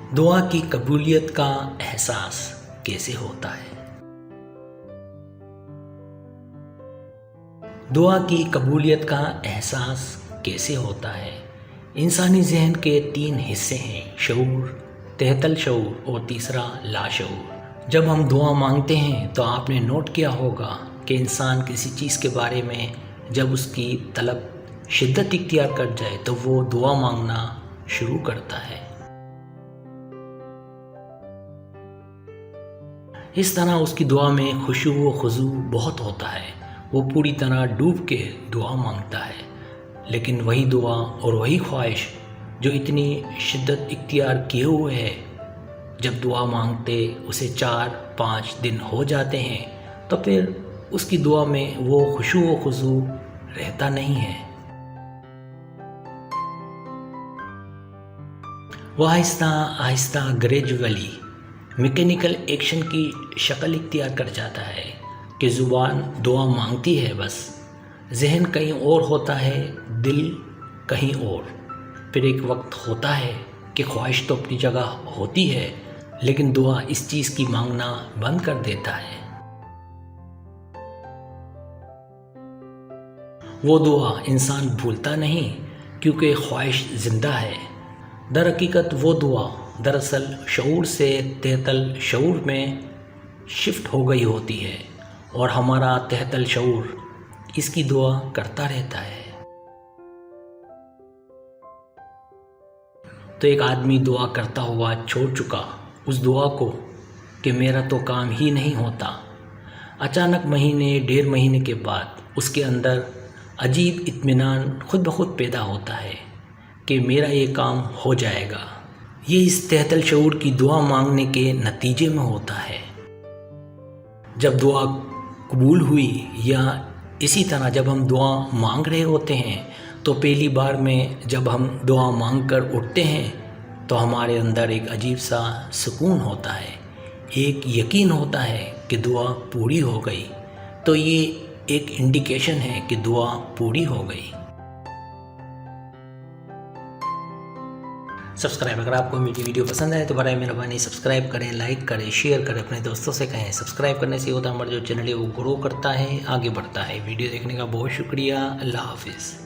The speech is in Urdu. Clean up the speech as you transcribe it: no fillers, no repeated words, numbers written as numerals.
دعا کی قبولیت کا احساس کیسے ہوتا ہے؟ دعا کی قبولیت کا احساس کیسے ہوتا ہے؟ انسانی ذہن کے 3 حصے ہیں: شعور، تحت الشعور اور تیسرا لاشعور۔ جب ہم دعا مانگتے ہیں تو آپ نے نوٹ کیا ہوگا کہ انسان کسی چیز کے بارے میں جب اس کی طلب شدت اختیار کر جائے تو وہ دعا مانگنا شروع کرتا ہے۔ اس طرح اس کی دعا میں خشوع و خضوع بہت ہوتا ہے، وہ پوری طرح ڈوب کے دعا مانگتا ہے۔ لیکن وہی دعا اور وہی خواہش جو اتنی شدت اختیار کیے ہوئے ہے، جب دعا مانگتے اسے 4-5 دن ہو جاتے ہیں تو پھر اس کی دعا میں وہ خشوع و خضوع رہتا نہیں ہے۔ وہ آہستہ آہستہ گریجولی میکینیکل ایکشن کی شکل اختیار کر جاتا ہے کہ زبان دعا مانگتی ہے، بس ذہن کہیں اور ہوتا ہے، دل کہیں اور۔ پھر ایک وقت ہوتا ہے کہ خواہش تو اپنی جگہ ہوتی ہے، لیکن دعا اس چیز کی مانگنا بند کر دیتا ہے۔ وہ دعا انسان بھولتا نہیں کیونکہ خواہش زندہ ہے۔ در حقیقت وہ دعا دراصل شعور سے تحت الشعور میں شفٹ ہو گئی ہوتی ہے اور ہمارا تحت الشعور اس کی دعا کرتا رہتا ہے۔ تو ایک آدمی دعا کرتا ہوا چھوڑ چکا اس دعا کو کہ میرا تو کام ہی نہیں ہوتا۔ اچانک مہینے 1.5 مہینے کے بعد اس کے اندر عجیب اطمینان خود بخود پیدا ہوتا ہے کہ میرا یہ کام ہو جائے گا۔ یہ اس تحت الشعور کی دعا مانگنے کے نتیجے میں ہوتا ہے۔ جب دعا قبول ہوئی یا اسی طرح جب ہم دعا مانگ رہے ہوتے ہیں تو پہلی بار میں جب ہم دعا مانگ کر اٹھتے ہیں تو ہمارے اندر ایک عجیب سا سکون ہوتا ہے، ایک یقین ہوتا ہے کہ دعا پوری ہو گئی۔ تو یہ ایک انڈیکیشن ہے کہ دعا پوری ہو گئی۔ سبسکرائب، اگر آپ کو میری ویڈیو پسند آئے تو برائے مہربانی سبسکرائب کریں، لائک کریں، شیئر کریں، اپنے دوستوں سے کہیں۔ سبسکرائب کرنے سے ہوتا ہمارا جو چینل ہے وہ گرو کرتا ہے، آگے بڑھتا ہے۔ ویڈیو دیکھنے کا بہت شکریہ۔ اللہ حافظ۔